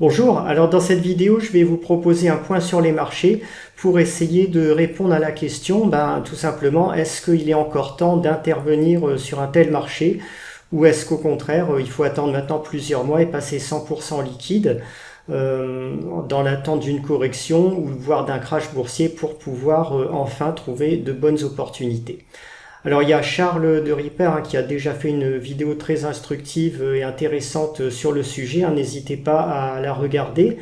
Bonjour, alors dans cette vidéo je vais vous proposer un point sur les marchés pour essayer de répondre à la question, tout simplement, est-ce qu'il est encore temps d'intervenir sur un tel marché ou est-ce qu'au contraire il faut attendre maintenant plusieurs mois et passer 100% liquide dans l'attente d'une correction ou voire d'un crash boursier pour pouvoir enfin trouver de bonnes opportunités. Alors il y a Charles de Ripper qui a déjà fait une vidéo très instructive et intéressante sur le sujet, n'hésitez pas à la regarder.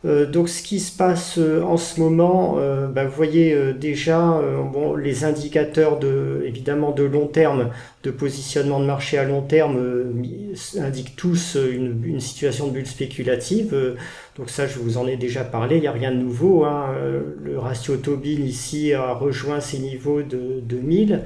Donc ce qui se passe en ce moment, vous voyez déjà les indicateurs évidemment de long terme, de positionnement de marché à long terme indiquent tous une situation de bulle spéculative. Donc ça je vous en ai déjà parlé, il n'y a rien de nouveau. Le ratio Tobin ici a rejoint ces niveaux de 2000.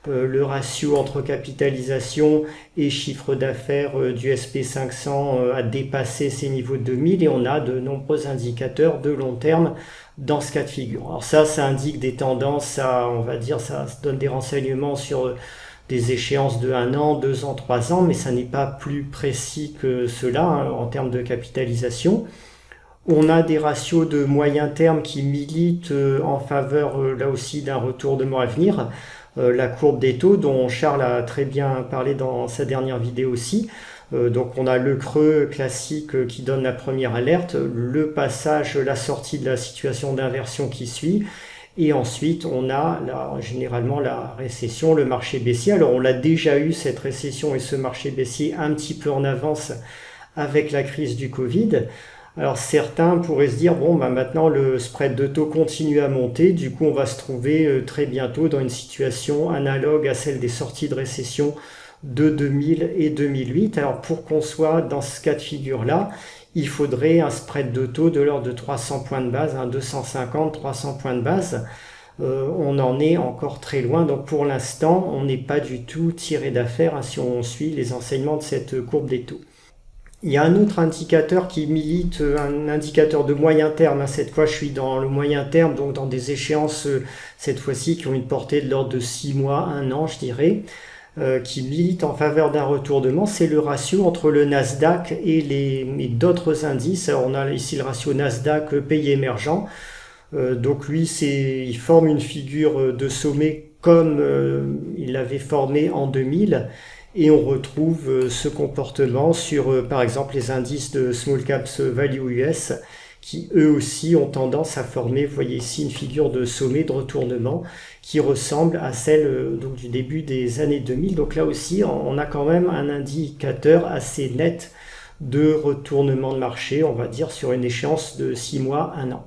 Le ratio entre capitalisation et chiffre d'affaires du SP500 a dépassé ces niveaux de 2000 et on a de nombreux indicateurs de long terme dans ce cas de figure. Alors ça indique des tendances, on va dire, ça donne des renseignements sur des échéances de 1 an, 2 ans, 3 ans, mais ça n'est pas plus précis que cela en termes de capitalisation. On a des ratios de moyen terme qui militent en faveur là aussi d'un retournement à venir. La courbe des taux dont Charles a très bien parlé dans sa dernière vidéo aussi. Donc on a le creux classique qui donne la première alerte, le passage, la sortie de la situation d'inversion qui suit, et ensuite on a généralement la récession, le marché baissier. Alors on l'a déjà eu cette récession et ce marché baissier un petit peu en avance avec la crise du Covid. Alors certains pourraient se dire, maintenant le spread de taux continue à monter, du coup on va se trouver très bientôt dans une situation analogue à celle des sorties de récession de 2000 et 2008. Alors pour qu'on soit dans ce cas de figure-là, il faudrait un spread de taux de l'ordre de 300 points de base, 250, 300 points de base. On en est encore très loin, donc pour l'instant on n'est pas du tout tiré d'affaire si on suit les enseignements de cette courbe des taux. Il y a un autre indicateur qui milite, un indicateur de moyen terme. Cette fois, je suis dans le moyen terme, donc dans des échéances, cette fois-ci, qui ont une portée de l'ordre de 6 mois, 1 an, je dirais, qui milite en faveur d'un retournement. C'est le ratio entre le Nasdaq et d'autres indices. Alors, on a ici le ratio Nasdaq pays émergents. Donc lui, il forme une figure de sommet comme il l'avait formé en 2000. Et on retrouve ce comportement sur, par exemple, les indices de Small Caps Value US qui, eux aussi, ont tendance à former, vous voyez ici, une figure de sommet, de retournement qui ressemble à celle du début des années 2000. Donc là aussi, on a quand même un indicateur assez net de retournement de marché, on va dire, sur une échéance de 6 mois, 1 an.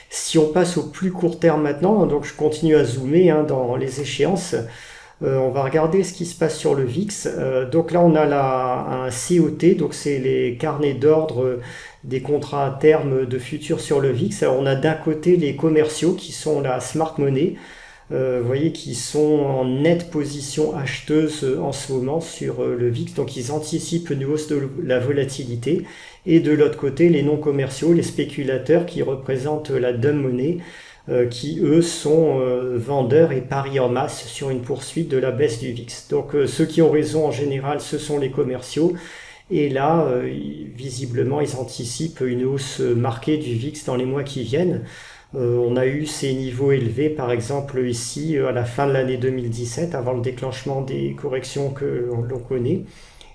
Si on passe au plus court terme maintenant, donc je continue à zoomer dans les échéances, on va regarder ce qui se passe sur le VIX. Donc là, on a un COT, donc c'est les carnets d'ordre des contrats à terme de futurs sur le VIX. Alors on a d'un côté les commerciaux qui sont la smart money, vous voyez, qui sont en nette position acheteuse en ce moment sur le VIX. Donc ils anticipent une hausse de la volatilité. Et de l'autre côté, les non commerciaux, les spéculateurs qui représentent la dumb money, qui eux sont vendeurs et parient en masse sur une poursuite de la baisse du VIX. Donc ceux qui ont raison en général, ce sont les commerciaux. Et là, visiblement, ils anticipent une hausse marquée du VIX dans les mois qui viennent. On a eu ces niveaux élevés, par exemple ici, à la fin de l'année 2017, avant le déclenchement des corrections que l'on connaît.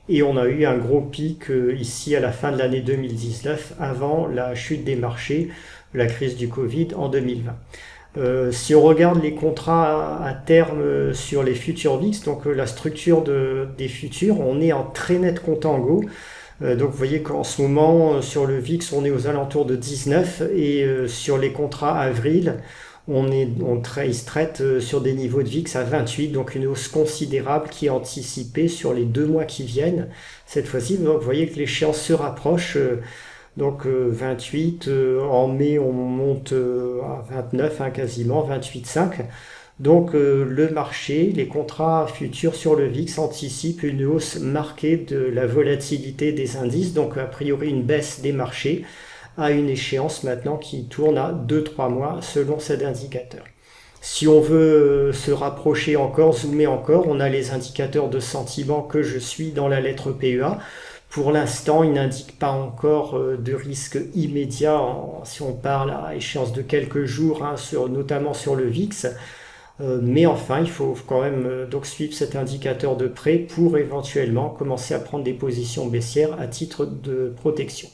Et on a eu un gros pic ici à la fin de l'année 2019, avant la chute des marchés, la crise du Covid en 2020. Si on regarde les contrats à terme sur les futurs VIX, donc la structure des futurs, on est en très net contango. Donc vous voyez qu'en ce moment, sur le VIX, on est aux alentours de 19 et sur les contrats avril, il se traite sur des niveaux de VIX à 28, donc une hausse considérable qui est anticipée sur les 2 mois qui viennent. Cette fois-ci, vous voyez que l'échéance se rapproche. Donc 28, en mai on monte à 29, quasiment 28,5. Donc le marché, les contrats futurs sur le VIX anticipent une hausse marquée de la volatilité des indices, donc a priori une baisse des marchés à une échéance maintenant qui tourne à 2-3 mois selon cet indicateur. Si on veut se rapprocher encore, zoomer encore, on a les indicateurs de sentiment que je suis dans la lettre PEA. Pour l'instant, il n'indique pas encore de risque immédiat, si on parle à échéance de quelques jours, hein, notamment sur le VIX. Mais enfin, il faut quand même donc suivre cet indicateur de près pour éventuellement commencer à prendre des positions baissières à titre de protection.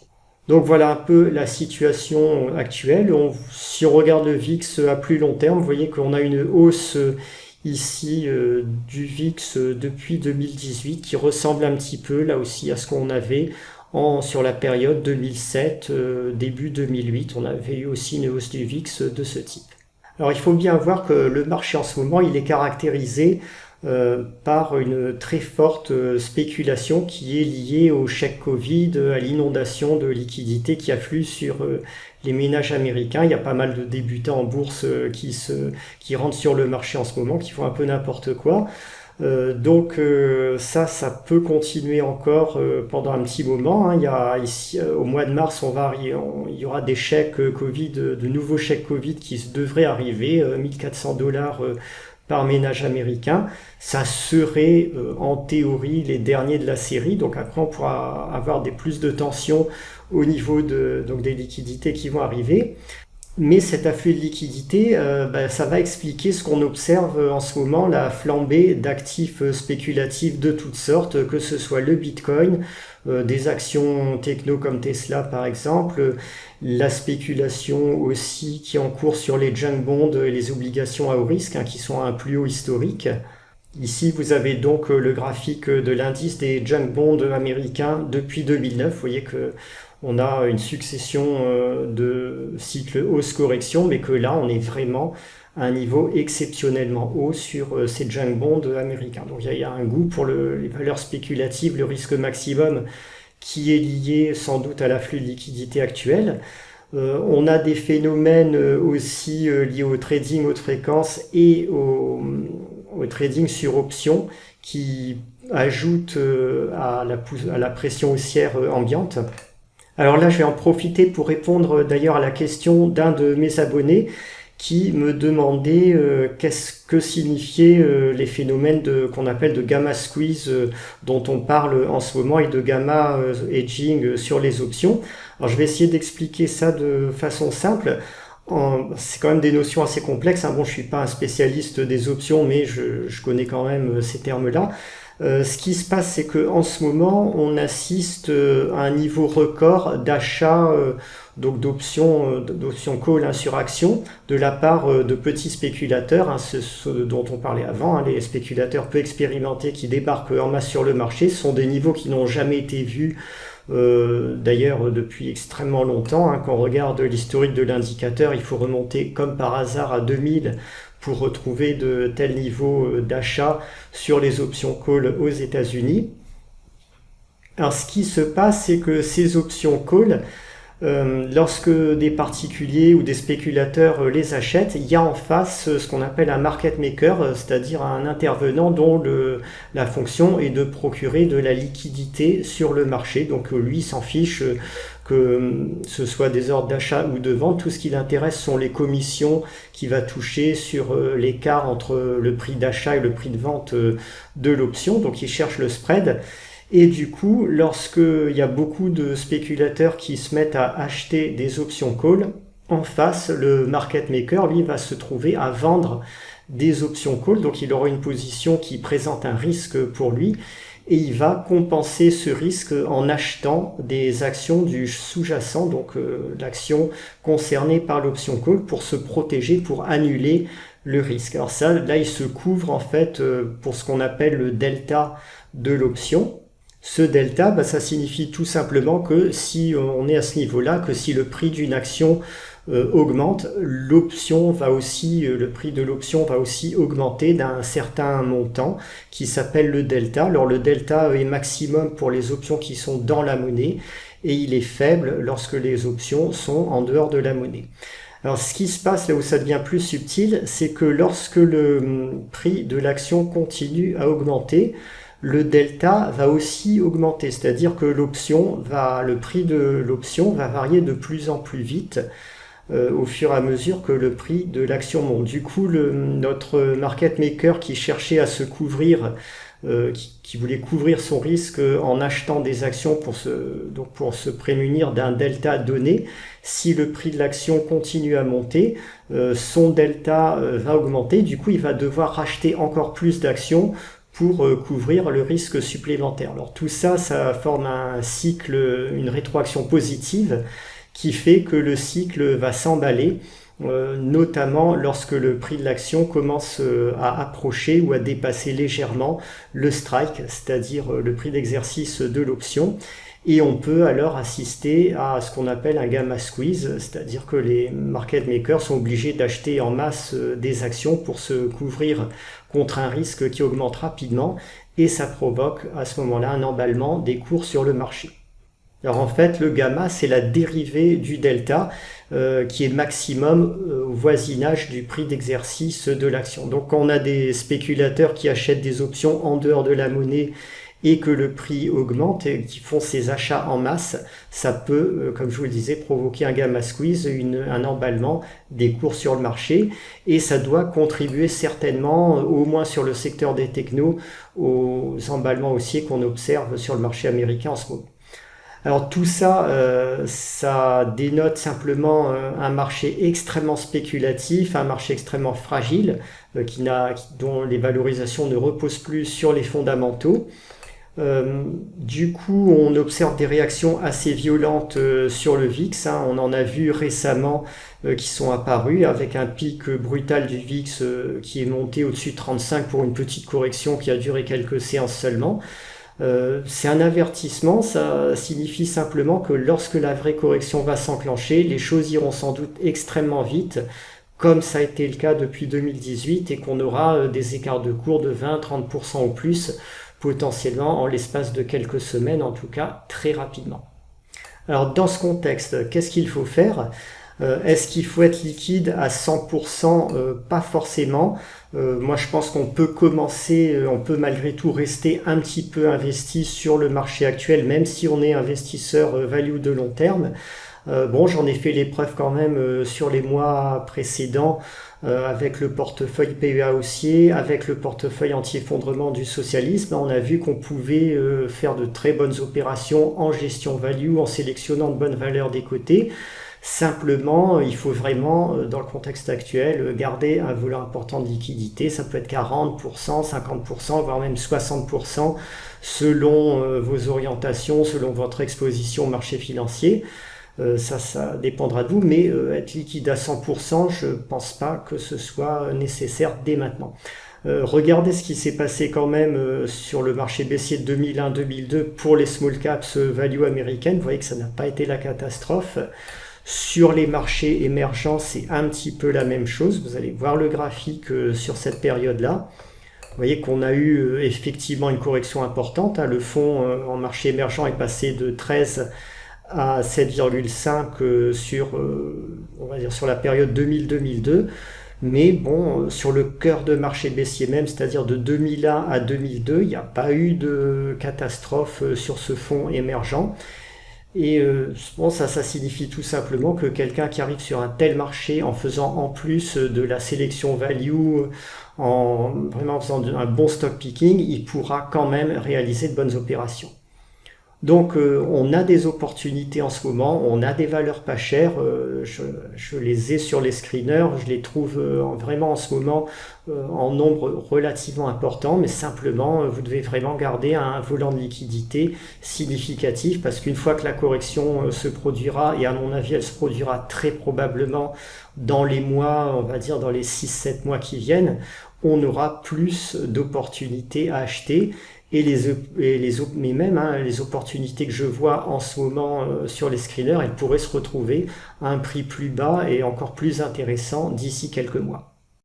Donc voilà un peu la situation actuelle. Si on regarde le VIX à plus long terme, vous voyez qu'on a une hausse ici du VIX depuis 2018 qui ressemble un petit peu là aussi à ce qu'on avait sur la période 2007, début 2008. On avait eu aussi une hausse du VIX de ce type. Alors il faut bien voir que le marché en ce moment il est caractérisé par une très forte spéculation qui est liée au chèque Covid, à l'inondation de liquidités qui affluent sur les ménages américains. Il y a pas mal de débutants en bourse qui rentrent sur le marché en ce moment, qui font un peu n'importe quoi. Donc ça peut continuer encore pendant un petit moment. Hein. Il y a ici au mois de mars, il y aura des chèques Covid, de nouveaux chèques Covid qui devraient arriver, 1400 dollars par ménage américain. Ça serait en théorie les derniers de la série. Donc après on pourra avoir plus de tension au niveau donc des liquidités qui vont arriver. Mais cet afflux de liquidités, ça va expliquer ce qu'on observe en ce moment, la flambée d'actifs spéculatifs de toutes sortes, que ce soit le Bitcoin, des actions techno comme Tesla par exemple, la spéculation aussi qui est en cours sur les junk bonds et les obligations à haut risque, hein, qui sont à un plus haut historique. Ici, vous avez donc le graphique de l'indice des junk bonds américains depuis 2009. Vous voyez que on a une succession de cycles hausse-correction, mais que là, on est vraiment à un niveau exceptionnellement haut sur ces junk bonds américains. Donc il y a un goût pour les valeurs spéculatives, le risque maximum qui est lié sans doute à l'afflux de liquidité actuel. On a des phénomènes aussi liés au trading haute fréquence et au trading sur option qui ajoutent à la pression haussière ambiante. Alors là, je vais en profiter pour répondre d'ailleurs à la question d'un de mes abonnés qui me demandait qu'est-ce que signifiaient les phénomènes qu'on appelle de gamma squeeze dont on parle en ce moment et de gamma hedging sur les options. Alors je vais essayer d'expliquer ça de façon simple. C'est quand même des notions assez complexes. Hein. Bon, je suis pas un spécialiste des options, mais je connais quand même ces termes-là. Ce qui se passe, c'est que en ce moment, on assiste à un niveau record d'achat donc d'options call, hein, sur action de la part de petits spéculateurs, hein, ce dont on parlait avant, hein, les spéculateurs peu expérimentés qui débarquent en masse sur le marché. Ce sont des niveaux qui n'ont jamais été vus d'ailleurs depuis extrêmement longtemps. Hein. Quand on regarde l'historique de l'indicateur, il faut remonter comme par hasard à 2000 pour retrouver de tels niveaux d'achat sur les options call aux États-Unis. Alors ce qui se passe, c'est que ces options call, lorsque des particuliers ou des spéculateurs les achètent, il y a en face ce qu'on appelle un market maker, c'est-à-dire un intervenant dont la fonction est de procurer de la liquidité sur le marché. Donc lui s'en fiche que ce soit des ordres d'achat ou de vente. Tout ce qui l'intéresse sont les commissions qu'il va toucher sur l'écart entre le prix d'achat et le prix de vente de l'option. Donc il cherche le spread. Et du coup, lorsqu'il y a beaucoup de spéculateurs qui se mettent à acheter des options call, en face, le market maker, lui, va se trouver à vendre des options call. Donc il aura une position qui présente un risque pour lui. Et il va compenser ce risque en achetant des actions du sous-jacent, donc l'action concernée par l'option call, pour se protéger, pour annuler le risque. Alors ça, là, il se couvre en fait pour ce qu'on appelle le delta de l'option. Ce delta, ça signifie tout simplement que si on est à ce niveau-là, que si le prix d'une action augmente, le prix de l'option va aussi augmenter d'un certain montant qui s'appelle le delta. Alors le delta est maximum pour les options qui sont dans la monnaie et il est faible lorsque les options sont en dehors de la monnaie. Alors ce qui se passe là où ça devient plus subtil, c'est que lorsque le prix de l'action continue à augmenter, le delta va aussi augmenter, c'est-à-dire que le prix de l'option va varier de plus en plus vite au fur et à mesure que le prix de l'action monte. Du coup, notre market maker qui cherchait à se couvrir, qui voulait couvrir son risque en achetant des actions donc pour se prémunir d'un delta donné, si le prix de l'action continue à monter, son delta va augmenter, du coup il va devoir racheter encore plus d'actions pour couvrir le risque supplémentaire. Alors tout ça, ça forme un cycle, une rétroaction positive qui fait que le cycle va s'emballer, notamment lorsque le prix de l'action commence à approcher ou à dépasser légèrement le strike, c'est-à-dire le prix d'exercice de l'option. Et on peut alors assister à ce qu'on appelle un gamma squeeze, c'est-à-dire que les market makers sont obligés d'acheter en masse des actions pour se couvrir contre un risque qui augmente rapidement, et ça provoque à ce moment-là un emballement des cours sur le marché. Alors en fait, le gamma, c'est la dérivée du delta qui est maximum au voisinage du prix d'exercice de l'action. Donc quand on a des spéculateurs qui achètent des options en dehors de la monnaie et que le prix augmente et qui font ces achats en masse, ça peut, comme je vous le disais, provoquer un gamma squeeze, un emballement des cours sur le marché, et ça doit contribuer certainement, au moins sur le secteur des technos, aux emballements haussiers qu'on observe sur le marché américain en ce moment. Alors tout ça, ça dénote simplement un marché extrêmement spéculatif, un marché extrêmement fragile, dont les valorisations ne reposent plus sur les fondamentaux. Du coup, on observe des réactions assez violentes sur le VIX. On en a vu récemment qui sont apparues avec un pic brutal du VIX qui est monté au-dessus de 35 pour une petite correction qui a duré quelques séances seulement. C'est un avertissement, ça signifie simplement que lorsque la vraie correction va s'enclencher, les choses iront sans doute extrêmement vite, comme ça a été le cas depuis 2018, et qu'on aura des écarts de cours de 20-30% ou plus, potentiellement en l'espace de quelques semaines, en tout cas très rapidement. Alors dans ce contexte, qu'est-ce qu'il faut faire ? Est-ce qu'il faut être liquide à 100% ? Pas forcément. Moi je pense qu'on peut commencer, on peut malgré tout rester un petit peu investi sur le marché actuel, même si on est investisseur value de long terme. Bon, j'en ai fait les preuves quand même sur les mois précédents avec le portefeuille PEA haussier, avec le portefeuille anti-effondrement du socialisme. On a vu qu'on pouvait faire de très bonnes opérations en gestion value, en sélectionnant de bonnes valeurs des côtés. Simplement, il faut vraiment, dans le contexte actuel, garder un volet important de liquidité. Ça peut être 40%, 50%, voire même 60% selon vos orientations, selon votre exposition au marché financier. Ça dépendra de vous, mais être liquide à 100%, je ne pense pas que ce soit nécessaire dès maintenant. Regardez ce qui s'est passé quand même sur le marché baissier de 2001-2002 pour les small caps value américaines. Vous voyez que ça n'a pas été la catastrophe. Sur les marchés émergents, c'est un petit peu la même chose. Vous allez voir le graphique sur cette période-là. Vous voyez qu'on a eu effectivement une correction importante. Le fonds en marché émergent est passé de 13 à 7,5 on va dire sur la période 2000-2002. Mais bon, sur le cœur de marché baissier même, c'est-à-dire de 2001 à 2002, il n'y a pas eu de catastrophe sur ce fonds émergent. Et bon, ça signifie tout simplement que quelqu'un qui arrive sur un tel marché en faisant en plus de la sélection value, en vraiment faisant un bon stock picking, il pourra quand même réaliser de bonnes opérations. Donc on a des opportunités en ce moment, on a des valeurs pas chères, je les ai sur les screeners, je les trouve vraiment en ce moment en nombre relativement important, mais simplement vous devez vraiment garder un volant de liquidité significatif, parce qu'une fois que la correction se produira, et à mon avis elle se produira très probablement dans les mois, on va dire dans les 6-7 mois qui viennent, on aura plus d'opportunités à acheter. Mais même les opportunités que je vois en ce moment sur les screeners, elles pourraient se retrouver à un prix plus bas et encore plus intéressant d'ici quelques mois.